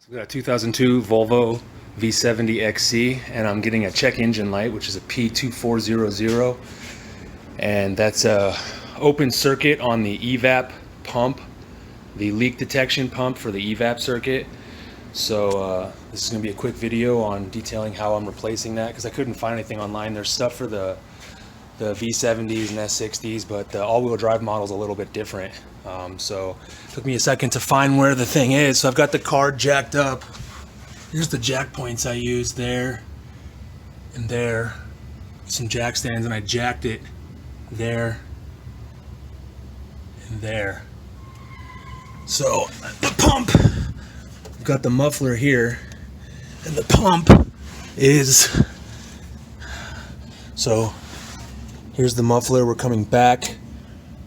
We got a 2002 Volvo V70 XC, and I'm getting a check engine light, which is a P2400, and that's a open circuit on the EVAP pump, the leak detection pump for the EVAP circuit. So this is going to be a quick video on detailing how I'm replacing that, because I couldn't find anything online. There's stuff for the V70s and S60s, but the all-wheel drive model is a little bit different. So it took me a second to find where the thing is. So I've got the car jacked up. Here's the jack points I used there and there. Some jack stands, and I jacked it there and there. So the pump, I've got the muffler here, and the pump is, so here's the muffler. We're coming back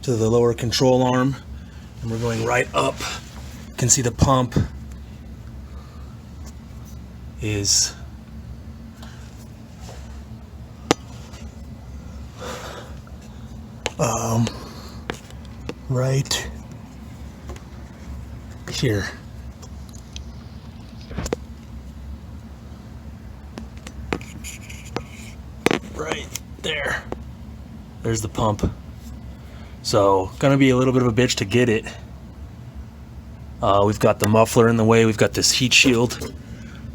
to the lower control arm, and we're going right up. You can see the pump is right here. Right there. There's the pump. So gonna be a little bit of a bitch to get it. We've got the muffler in the way. We've got this heat shield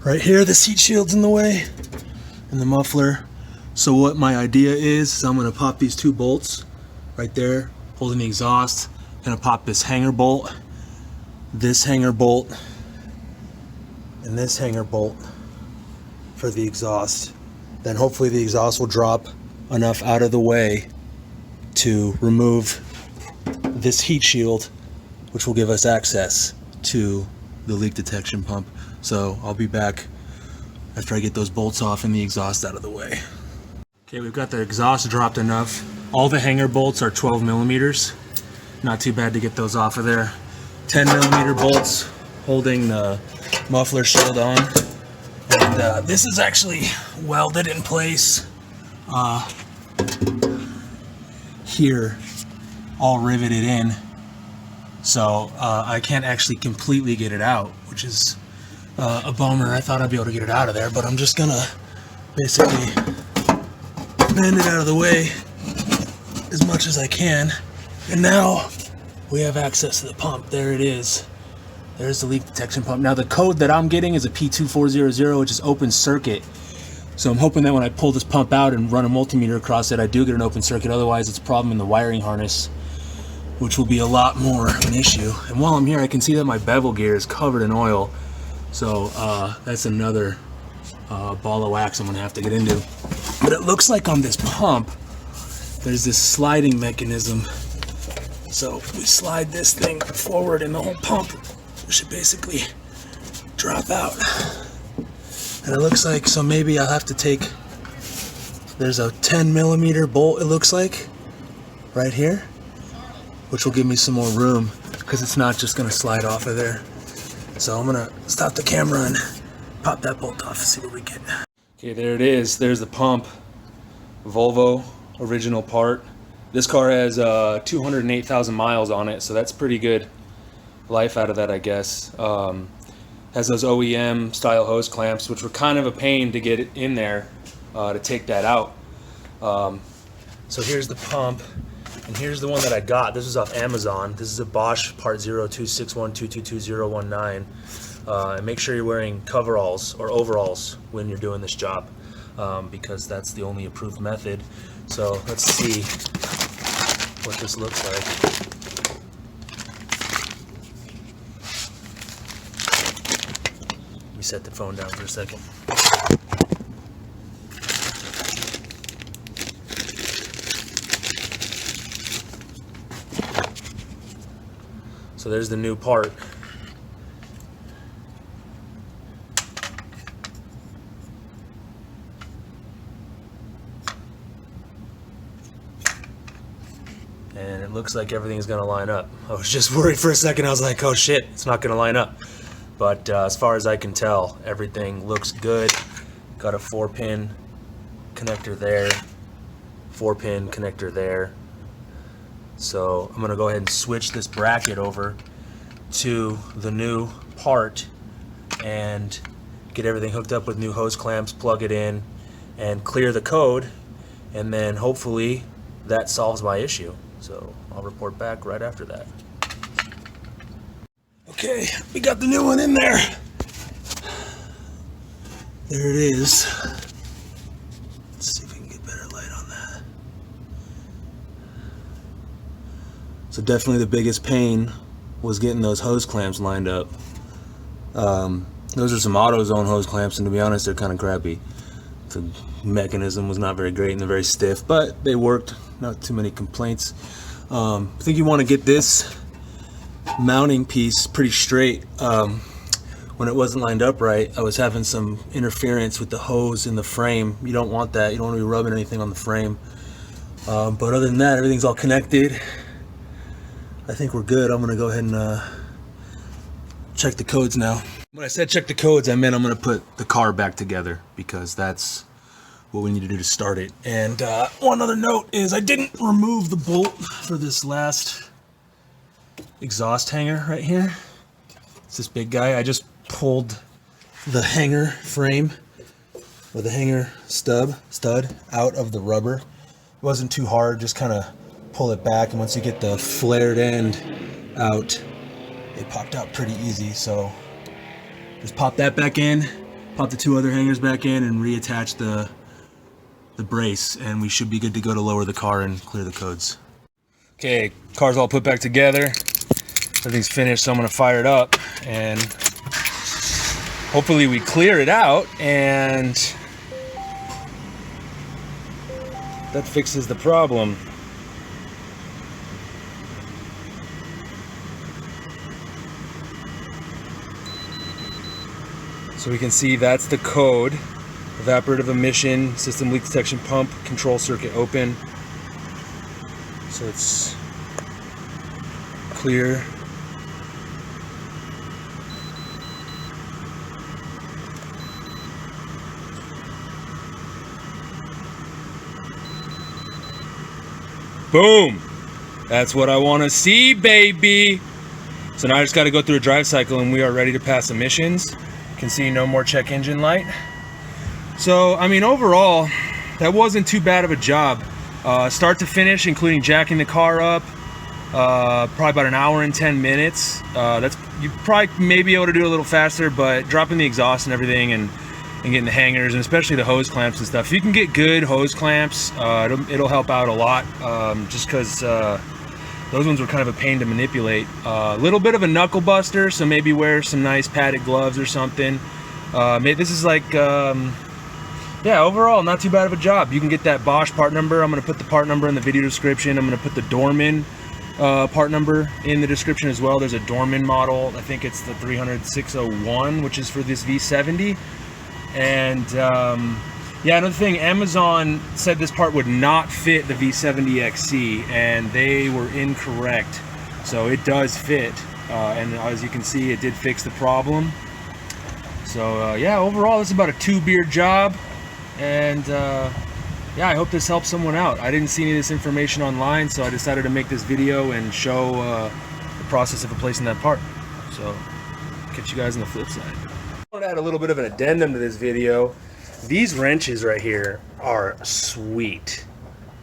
right here. This heat shield's in the way, and the muffler. So what my idea is I'm gonna pop these two bolts right there, holding the exhaust. Gonna pop this hanger bolt, this hanger bolt, and this hanger bolt for the exhaust. Then hopefully the exhaust will drop enough out of the way to remove this heat shield, which will give us access to the leak detection pump. So I'll be back after I get those bolts off and the exhaust out of the way. Okay, we've got the exhaust dropped enough. All the hanger bolts are 12 millimeters. Not too bad to get those off of there. 10 millimeter bolts holding the muffler shield on. And this is actually welded in place here, all riveted in. So I can't actually completely get it out, which is a bummer. I thought I'd be able to get it out of there, but I'm just gonna basically bend it out of the way as much as I can. And now we have access to the pump. There it is. There's the leak detection pump. Now the code that I'm getting is a P2400, which is open circuit. So I'm hoping that when I pull this pump out and run a multimeter across it, I do get an open circuit. Otherwise, it's a problem in the wiring harness, which will be a lot more of an issue. And while I'm here, I can see that my bevel gear is covered in oil. So that's another ball of wax I'm gonna have to get into. But it looks like on this pump, there's this sliding mechanism. So we slide this thing forward, and the whole pump should basically drop out. And it looks like, so maybe I'll have to take, there's a 10 millimeter bolt, it looks like, right here, which will give me some more room, because it's not just gonna slide off of there. So I'm gonna stop the camera and pop that bolt off and see what we get. Okay, there it is. There's the pump. Volvo, original part. This car has 208,000 miles on it, so that's pretty good life out of that, I guess. Has those OEM style hose clamps, which were kind of a pain to get it in there to take that out. So here's the pump, and here's the one that I got. This was off Amazon. This is a Bosch part 0261222019. And make sure you're wearing coveralls or overalls when you're doing this job, because that's the only approved method. So let's see what this looks like. Let me set the phone down for a second. So there's the new part. And it looks like everything's gonna line up. I was just worried for a second. I was like, oh shit, it's not gonna line up. But as far as I can tell, everything looks good. Got a 4-pin connector there, 4-pin connector there. So I'm gonna go ahead and switch this bracket over to the new part and get everything hooked up with new hose clamps, plug it in, and clear the code, and then hopefully that solves my issue. So I'll report back right after that. Okay, we got the new one in there. There it is. Let's see if we can get better light on that. So definitely the biggest pain was getting those hose clamps lined up. Those are some AutoZone hose clamps, and to be honest, they're kind of crappy. The mechanism was not very great and they're very stiff, but they worked. Not too many complaints. I think you want to get this mounting piece pretty straight. When it wasn't lined up right, I was having some interference with the hose in the frame. You don't want that. You don't want to be rubbing anything on the frame. But other than that, everything's all connected. I think we're good. I'm going to go ahead and check the codes now. When I said check the codes, I meant I'm going to put the car back together, because that's what we need to do to start it. And one other note is I didn't remove the bolt for this last exhaust hanger right here. It's this big guy. I just pulled the hanger frame, or the hanger stud out of the rubber. It wasn't too hard, just kind of pull it back, and once you get the flared end out, it popped out pretty easy. So just pop that back in, pop the two other hangers back in, and reattach the brace, and we should be good to go to lower the car and clear the codes. Okay, car's all put back together. Everything's finished, so I'm gonna fire it up, and hopefully we clear it out, and that fixes the problem. So we can see that's the code: evaporative emission, system leak detection pump, control circuit open. So it's clear. Boom! That's what I want to see, baby! So now I just got to go through a drive cycle, and we are ready to pass emissions. You can see no more check engine light. So, I mean, overall, that wasn't too bad of a job. Start to finish, including jacking the car up, probably about an hour and 10 minutes. You probably may be able to do it a little faster, but dropping the exhaust and everything, and getting the hangers, and especially the hose clamps and stuff. If you can get good hose clamps, it'll help out a lot, just because those ones were kind of a pain to manipulate. A little bit of a knuckle buster, so maybe wear some nice padded gloves or something. This is like, yeah, overall, not too bad of a job. You can get that Bosch part number. I'm going to put the part number in the video description. I'm going to put the Dorman part number in the description as well. There's a Dorman model. I think it's the 300-601, which is for this V70. And yeah, another thing, Amazon said this part would not fit the V70 XC, and they were incorrect. So it does fit, and as you can see, it did fix the problem. So yeah, overall, this is about a 2-beer job, and yeah, I hope this helps someone out. I didn't see any of this information online, so I decided to make this video and show the process of replacing that part. So catch you guys on the flip side. I want to add a little bit of an addendum to this video. These wrenches right here are sweet.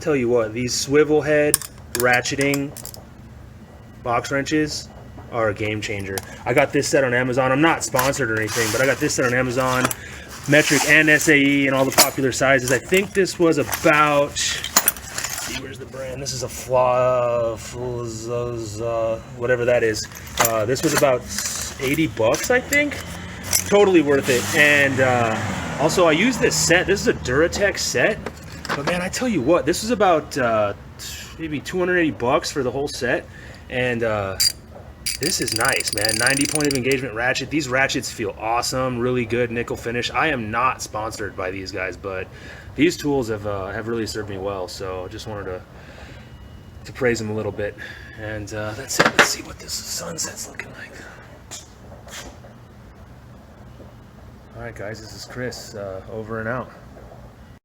Tell you what, these swivel head ratcheting box wrenches are a game changer. I got this set on Amazon. I'm not sponsored or anything, but I got this set on Amazon, metric and SAE, and all the popular sizes. I think this was about, let's see, where's the brand? This is a whatever that is. This was about 80 bucks, I think. Totally worth it. And also, I used this set. This is a Duratec set, but man, I tell you what, this was about maybe 280 bucks for the whole set. And this is nice, man. 90 point of engagement ratchet. These ratchets feel awesome, really good nickel finish. I am not sponsored by these guys, but these tools have really served me well. So I just wanted to praise them a little bit. And that's it. Let's see what this sunset's looking like. All right, guys, this is Chris, over and out.